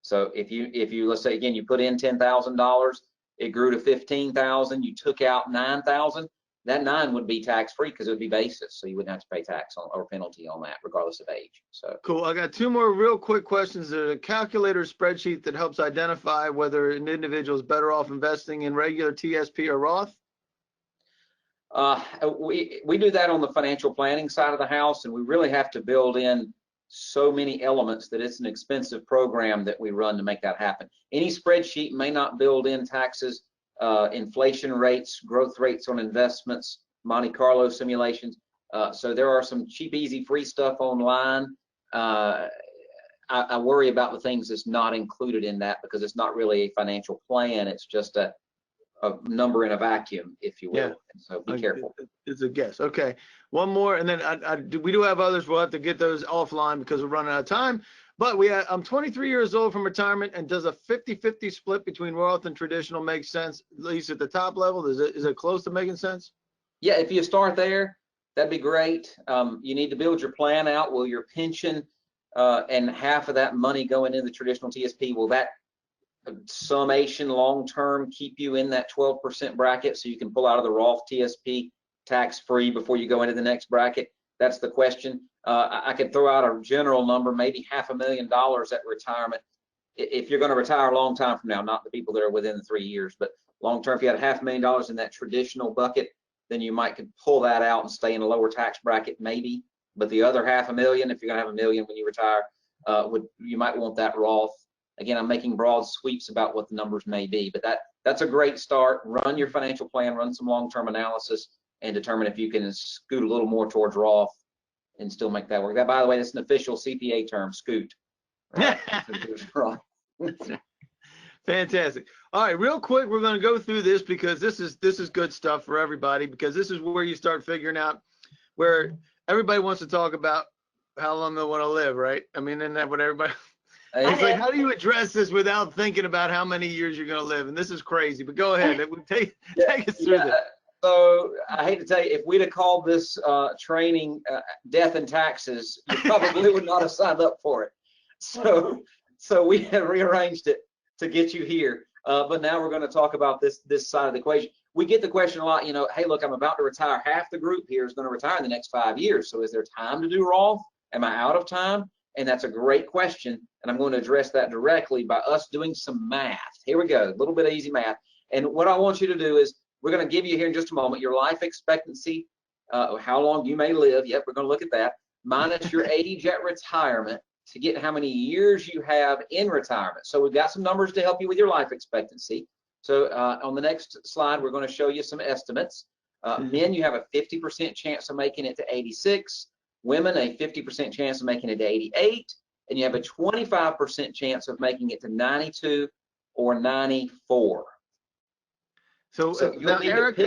So if you let's say again, you put in $10,000, it grew to 15,000, you took out 9,000. That 9 would be tax-free because it would be basis, so you wouldn't have to pay tax or penalty on that, regardless of age. So cool. I got 2 more real quick questions. There's a calculator spreadsheet that helps identify whether an individual is better off investing in regular TSP or Roth. We do that on the financial planning side of the house, and we really have to build in so many elements that it's an expensive program that we run to make that happen. Any spreadsheet may not build in taxes, inflation rates, growth rates on investments, Monte Carlo simulations. So there are some cheap, easy, free stuff online. I worry about the things that's not included in that because it's not really a financial plan. It's just a number in a vacuum, if you will. Yeah. So be careful. It's a guess. Okay. One more, and then we do have others. We'll have to get those offline because we're running out of time. But I'm 23 years old from retirement, and does a 50-50 split between Roth and traditional make sense, at least at the top level? Is it close to making sense? Yeah, if you start there, that'd be great. You need to build your plan out. Will your pension and half of that money going into the traditional TSP, will that summation long-term keep you in that 12% bracket so you can pull out of the Roth TSP tax-free before you go into the next bracket? That's the question. I could throw out a general number, maybe $500,000 at retirement. If you're going to retire a long time from now, not the people that are within the 3 years, but long-term, if you had $500,000 in that traditional bucket, then you might could pull that out and stay in a lower tax bracket, maybe. But the other $500,000, if you're going to have $1 million when you retire, you might want that Roth. Again, I'm making broad sweeps about what the numbers may be, but that's a great start. Run your financial plan, run some long-term analysis, and determine if you can scoot a little more towards Roth and still make that work. That, by the way, that's an official CPA term, scoot. Right? Fantastic. All right, real quick, we're going to go through this because this is good stuff for everybody, because this is where you start figuring out where everybody wants to talk about how long they want to live, right? I mean, isn't that what everybody? It's like, how do you address this without thinking about how many years you're going to live? And this is crazy, but go ahead. Take us through this. So I hate to tell you, if we'd have called this training death and taxes, you probably would not have signed up for it. So we have rearranged it to get you here. But now we're going to talk about this side of the equation. We get the question a lot, you know, hey, look, I'm about to retire. Half the group here is going to retire in the next 5 years. So is there time to do Roth? Am I out of time? And that's a great question. And I'm going to address that directly by us doing some math. Here we go, a little bit of easy math. And what I want you to do is, we're going to give you here in just a moment your life expectancy, how long you may live. Yep, we're going to look at that. Minus your age at retirement to get how many years you have in retirement. So we've got some numbers to help you with your life expectancy. So on the next slide, we're going to show you some estimates. Men, you have a 50% chance of making it to 86. Women, a 50% chance of making it to 88. And you have a 25% chance of making it to 92 or 94. So now, Erica,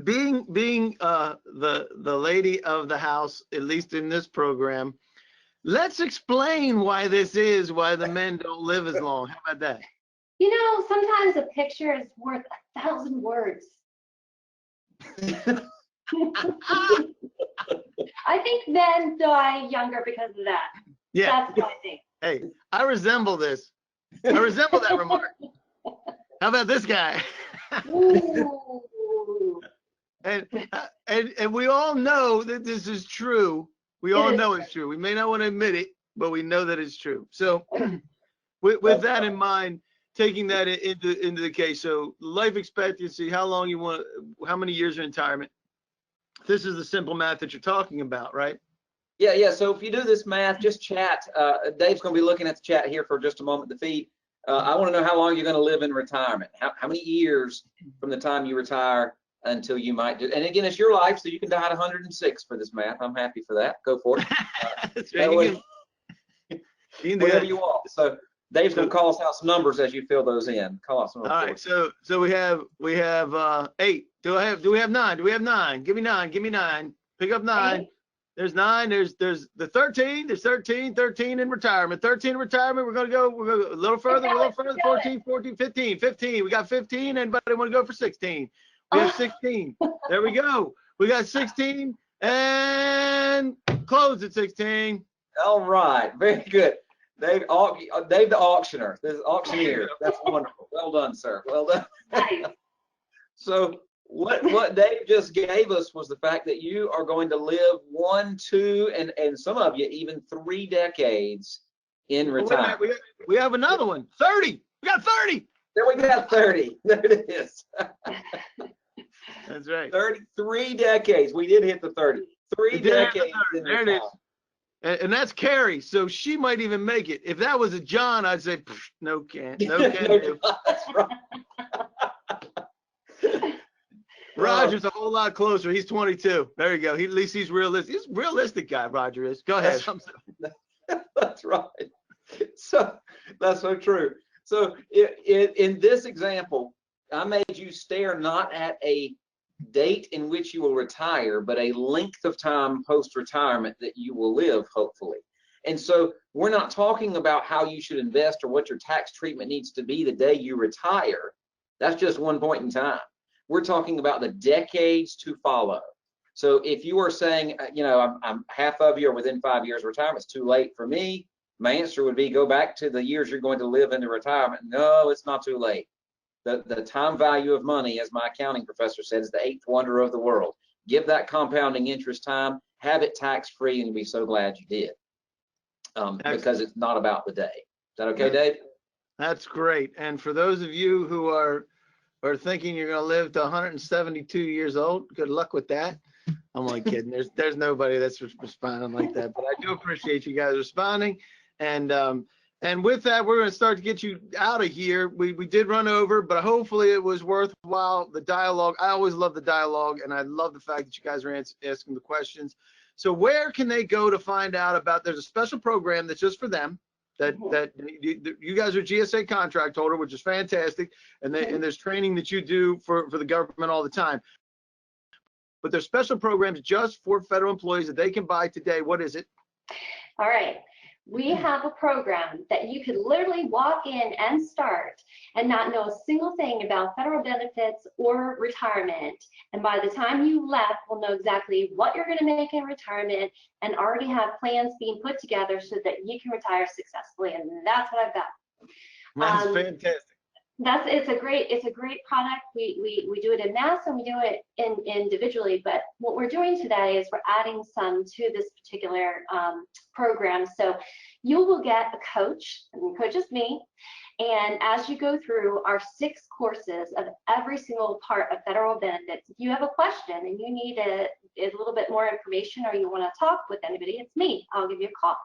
being the lady of the house, at least in this program, let's explain why the men don't live as long. How about that? You know, sometimes a picture is worth 1,000 words. I think men die younger because of that. Yeah. That's what I think. Hey, I resemble this. I resemble that remark. How about this guy? and we all know that this is true. We all know it's true. We may not want to admit it, but we know that it's true. So with that in mind, taking that into the case, so life expectancy, how many years of retirement? This is the simple math that you're talking about, right? Yeah. So if you do this math, just chat. Dave's going to be looking at the chat here for just a moment, the feed. I want to know how long you're going to live in retirement. How many years from the time you retire until you might do? And again, it's your life, so you can die at 106 for this math. I'm happy for that. Go for it. That's right. Whatever you want. So Dave's going to call us out some numbers as you fill those in. Call out some numbers. All right. So we have 8. Do we have 9? Do we have 9? Give me 9. Give me 9. Pick up 9. 8. There's 9. There's the 13. There's 13 in retirement. 13 in retirement. We're gonna go a little further. 14, 15. 15. We got 15. Anybody want to go for 16? We have 16. There we go. We got 16 and close at 16. All right. Very good. Dave the auctioneer. This is auctioneer. That's wonderful. Well done, sir. Well done. Nice. So what Dave just gave us was the fact that you are going to live 1, 2, and some of you even 3 decades in retirement. We have another one. 30. We got 30. There we got 30. There it is. That's right. 33 decades. We did hit the 30. 3 decades. There it is. And that's Carrie, so she might even make it. If that was a John, I'd say, no can do. That's right. Roger's a whole lot closer. He's 22. There you go. At least he's realistic. He's a realistic guy, Roger is. Go ahead. That's right. So that's so true. So in this example, I made you stare not at a date in which you will retire, but a length of time post-retirement that you will live, hopefully. And so we're not talking about how you should invest or what your tax treatment needs to be the day you retire. That's just one point in time. We're talking about the decades to follow. So if you are saying, you know, I'm half of you are within 5 years of retirement, it's too late for me, my answer would be go back to the years you're going to live into retirement. No, it's not too late. The time value of money, as my accounting professor said, is the 8th wonder of the world. Give that compounding interest time, have it tax-free, and you'll be so glad you did. Because it's not about the day. Is that okay, Dave? That's great. And for those of you who are thinking you're going to live to 172 years old, good luck with that. I'm only kidding. There's nobody that's responding like that, but I do appreciate you guys responding. And with that, we're going to start to get you out of here. We did run over, but hopefully it was worthwhile. The dialogue, I always love the dialogue, and I love the fact that you guys are asking the questions. So where can they go to find out about, there's a special program that's just for them. that you guys are GSA contract holder, which is fantastic, and there's training that you do for the government all the time. But there's special programs just for federal employees that they can buy today. What is it? All right. We have a program that you could literally walk in and start and not know a single thing about federal benefits or retirement. And by the time you left, we'll know exactly what you're going to make in retirement and already have plans being put together so that you can retire successfully. And that's what I've got. That's fantastic. It's a great product. We do it in mass and we do it individually, but what we're doing today is we're adding some to this particular program. So you will get a coach, and the coach is me, and as you go through our 6 courses of every single part of federal benefits, if you have a question and you need a little bit more information or you want to talk with anybody, it's me. I'll give you a call.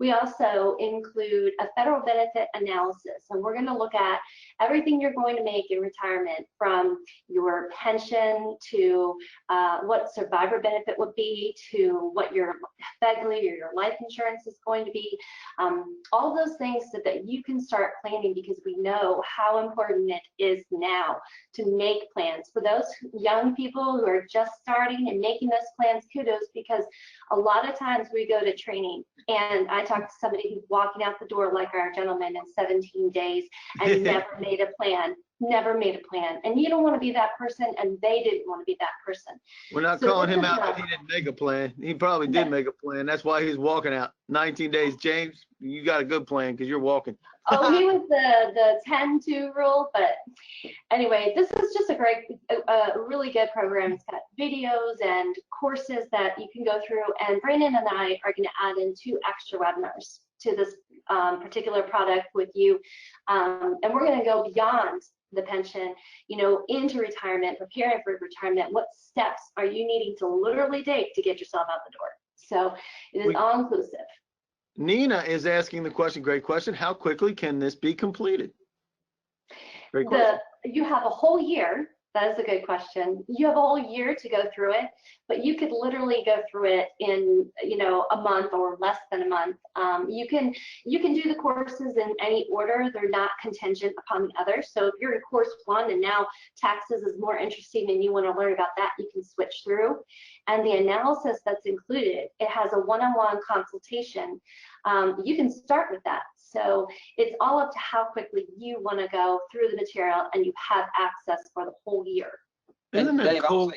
We also include a federal benefit analysis, and we're going to look at everything you're going to make in retirement, from your pension to what survivor benefit would be, to what your FEGLI or your life insurance is going to be, all those things so that you can start planning, because we know how important it is now to make plans. For those young people who are just starting and making those plans, kudos, because a lot of times we go to training and I talk to somebody who's walking out the door like our gentleman in 17 days and never made a plan, and you don't want to be that person, and they didn't want to be that person. We're not calling him out that he didn't make a plan. He probably did make a plan. That's why he's walking out 19 days. James, you got a good plan because you're walking. Oh, he was the 10-2 rule, but anyway, this is just a really good program. It's got videos and courses that you can go through, and Brandon and I are going to add in 2 extra webinars to this particular product with you, and we're going to go beyond the pension, into retirement, preparing for retirement. What steps are you needing to literally take to get yourself out the door? So it is all inclusive. Nina is asking the question, great question, how quickly can this be completed? Great question. You have a whole year. That is a good question. You have a whole year to go through it, but you could literally go through it in, a month or less than a month. You can do the courses in any order. They're not contingent upon the other. So if you're in course 1 and now taxes is more interesting and you want to learn about that, you can switch through. And the analysis that's included, it has a one-on-one consultation. You can start with that. So it's all up to how quickly you want to go through the material, and you have access for the whole year. And Dave, cool?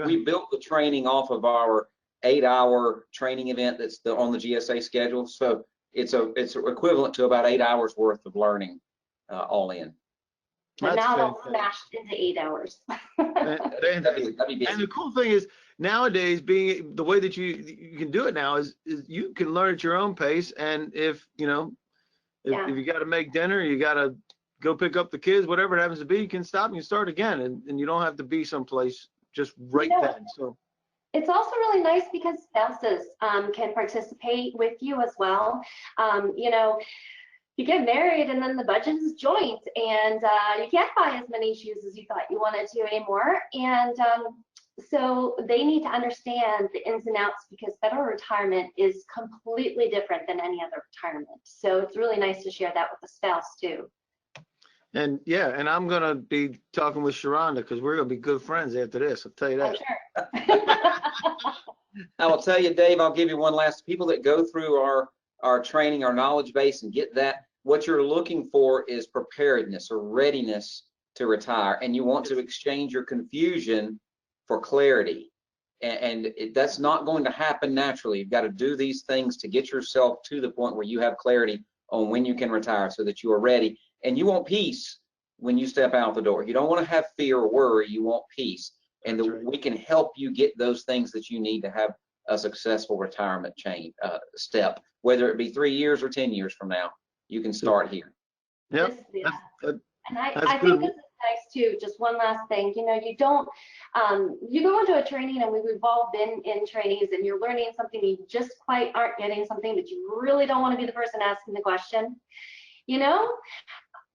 We built the training off of our 8-hour training event that's on the GSA schedule. So it's equivalent to about 8 hours worth of learning all in. And now it's smashed into 8 hours. That'd be busy. And the cool thing is, nowadays, being the way that you can do it now is you can learn at your own pace. And if you got to make dinner, you got to go pick up the kids, whatever it happens to be, you can stop and you start again, and you don't have to be someplace just right then. So it's also really nice because spouses can participate with you as well. You get married and then the budget is joint, and you can't buy as many shoes as you thought you wanted to anymore. And so they need to understand the ins and outs, because federal retirement is completely different than any other retirement. So it's really nice to share that with the spouse too. And and I'm going to be talking with Sharonda, because we're going to be good friends after this. I'll tell you that. Oh, sure. I'll tell you, Dave, I'll give you one last. People that go through our training, our knowledge base, and get that, what you're looking for is preparedness or readiness to retire. And you want to exchange your confusion for clarity. And that's not going to happen naturally. You've got to do these things to get yourself to the point where you have clarity on when you can retire, so that you are ready. And you want peace when you step out the door. You don't want to have fear or worry. You want peace. And we can help you get those things that you need to have a successful retirement step, whether it be 3 years or 10 years from now. You can start here. Yep. And I think this is nice too. Just one last thing, you don't, you go into a training, and we've all been in trainings, and you're learning something, you just quite aren't getting something, but you really don't want to be the person asking the question.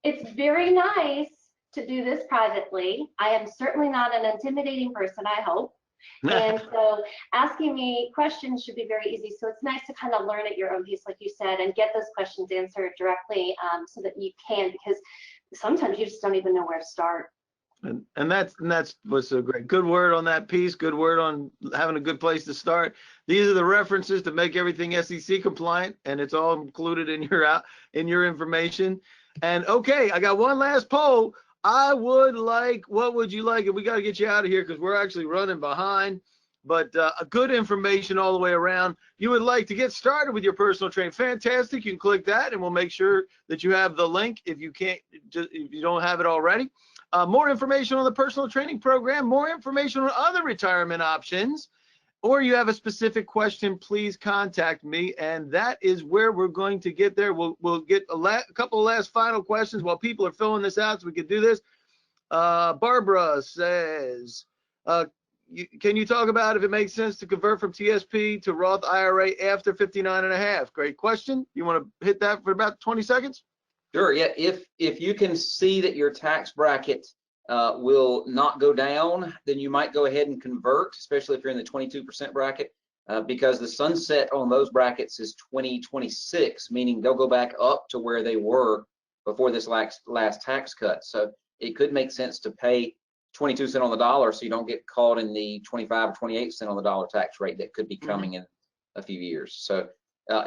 It's very nice to do this privately. I am certainly not an intimidating person, I hope. And so asking me questions should be very easy. So it's nice to kind of learn at your own pace, like you said, and get those questions answered directly so that you can, because sometimes you just don't even know where to start. And that's what's so great. Good word on that piece. Good word on having a good place to start. These are the references to make everything SEC compliant, and it's all included in your information. And okay, I got one last poll. What would you like? And we got to get you out of here because we're actually running behind. But a good information all the way around. You would like to get started with your personal training. Fantastic. You can click that, and we'll make sure that you have the link if you don't have it already. More information on the personal training program, more information on other retirement options, or you have a specific question, please contact me. And that is where we're going to get there. We'll get a couple of last final questions while people are filling this out so we can do this. Barbara says, can you talk about if it makes sense to convert from TSP to Roth IRA after 59 and a half? Great question. You want to hit that for about 20 seconds? Sure, yeah, if you can see that your tax bracket will not go down, then you might go ahead and convert, especially if you're in the 22% bracket, because the sunset on those brackets is 2026, meaning they'll go back up to where they were before this last tax cut. So it could make sense to pay 22 cents on the dollar so you don't get caught in the 25 or 28 cent on the dollar tax rate that could be coming in a few years. So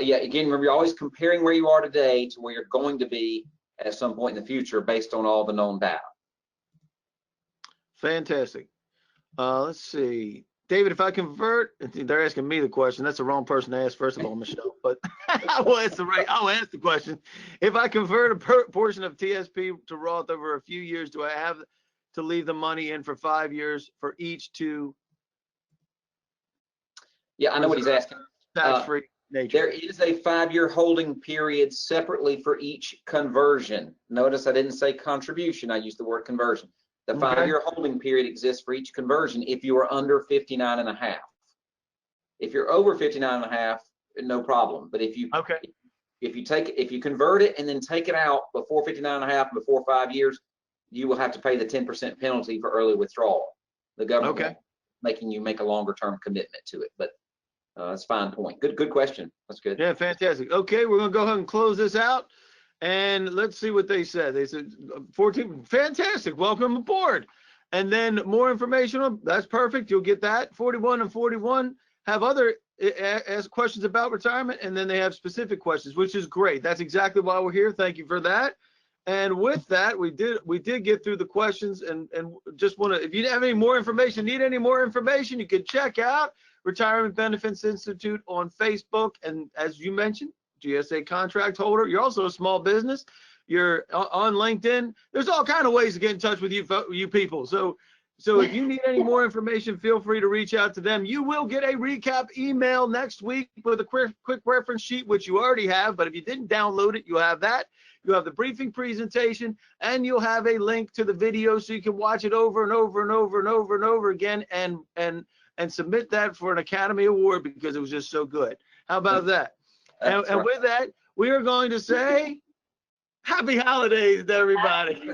yeah, again, remember, you're always comparing where you are today to where you're going to be at some point in the future based on all the known data. Fantastic. Let's see. David, if I convert, they're asking me the question. That's the wrong person to ask, first of all, Michelle, but I'll ask the question. If I convert a portion of TSP to Roth over a few years, do I have to leave the money in for 5 years for each to? Yeah, I know what he's asking. Tax-free nature. There is a 5-year holding period separately for each conversion. Notice I didn't say contribution, I used the word conversion. The 5-year holding period exists for each conversion if you are under 59 and a half. If you're over 59 and a half, no problem. But if you convert it and then take it out before 59 and a half, before 5 years, you will have to pay the 10% penalty for early withdrawal. The government making you make a longer term commitment to it. But that's a fine point. Good question. That's good. Yeah, fantastic. Okay, we're gonna go ahead and close this out, and let's see what they said. They said 14. Fantastic. Welcome aboard. And then more information on that's perfect. You'll get that. 41 and 41 have other ask questions about retirement, and then they have specific questions, which is great. That's exactly why we're here. Thank you for that. And with that, we did get through the questions, and just want to, if you have any more information, need any more information, you can check out Retirement Benefits Institute on Facebook. And as you mentioned, GSA contract holder. You're also a small business. You're on LinkedIn. There's all kind of ways to get in touch with you people. So if you need any more information, feel free to reach out to them. You will get a recap email next week with a quick reference sheet, which you already have. But if you didn't download it, you'll have that. You have the briefing presentation, and you'll have a link to the video so you can watch it over and over and over and over and over again, and submit that for an Academy Award because it was just so good. How about that? And with that, we are going to say happy holidays to everybody.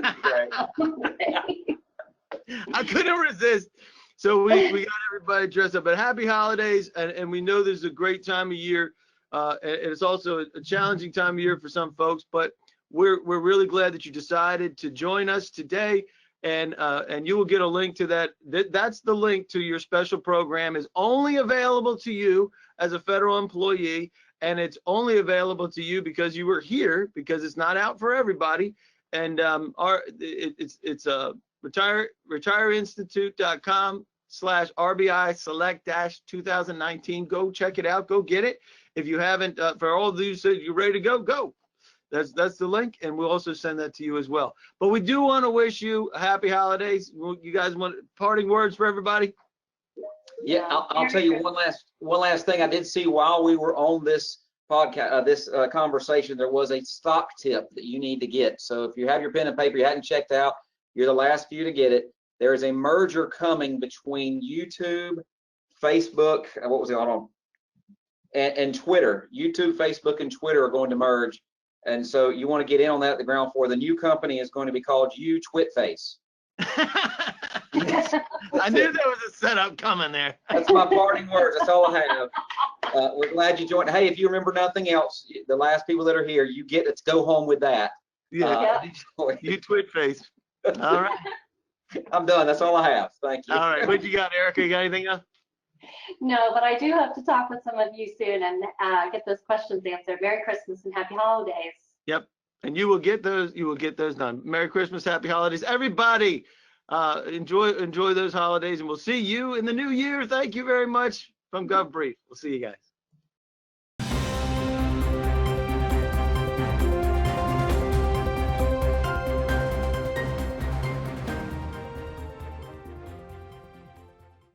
I couldn't resist. So we got everybody dressed up, but happy holidays. And we know this is a great time of year. And it's also a challenging time of year for some folks, but we're really glad that you decided to join us today. And you will get a link to that. That's the link to your special program. Is only available to you as a federal employee, and it's only available to you because you were here, because it's not out for everybody. And it's retireinstitute.com/RBI select-2019. Go check it out. Go get it. If you haven't, for all of you said you're ready to go, go. That's the link, and we'll also send that to you as well. But we do want to wish you a happy holidays. You guys want parting words for everybody? Yeah, I'll tell you one last thing. I did see while we were on this podcast, conversation, there was a stock tip that you need to get. So if you have your pen and paper, you hadn't checked out, you're the last few to get it. There is a merger coming between YouTube, Facebook, what was it? Hold on. And Twitter. YouTube, Facebook, and Twitter are going to merge. And so you want to get in on that at the ground floor. The new company is going to be called You Twitface. I knew there was a setup coming there. That's my parting words. That's all I have. We're glad you joined. Hey, if you remember nothing else, the last people that are here, you get to go home with that. Yeah, Enjoy. you twitch face. All right. I'm done. That's all I have. Thank you. All right. What you got, Erica? You got anything else? No, but I do hope to talk with some of you soon and get those questions answered. Merry Christmas and happy holidays. Yep. And you will get those. You will get those done. Merry Christmas, happy holidays, everybody. Enjoy those holidays, and we'll see you in the new year. Thank you very much from GovBrief. We'll see you guys.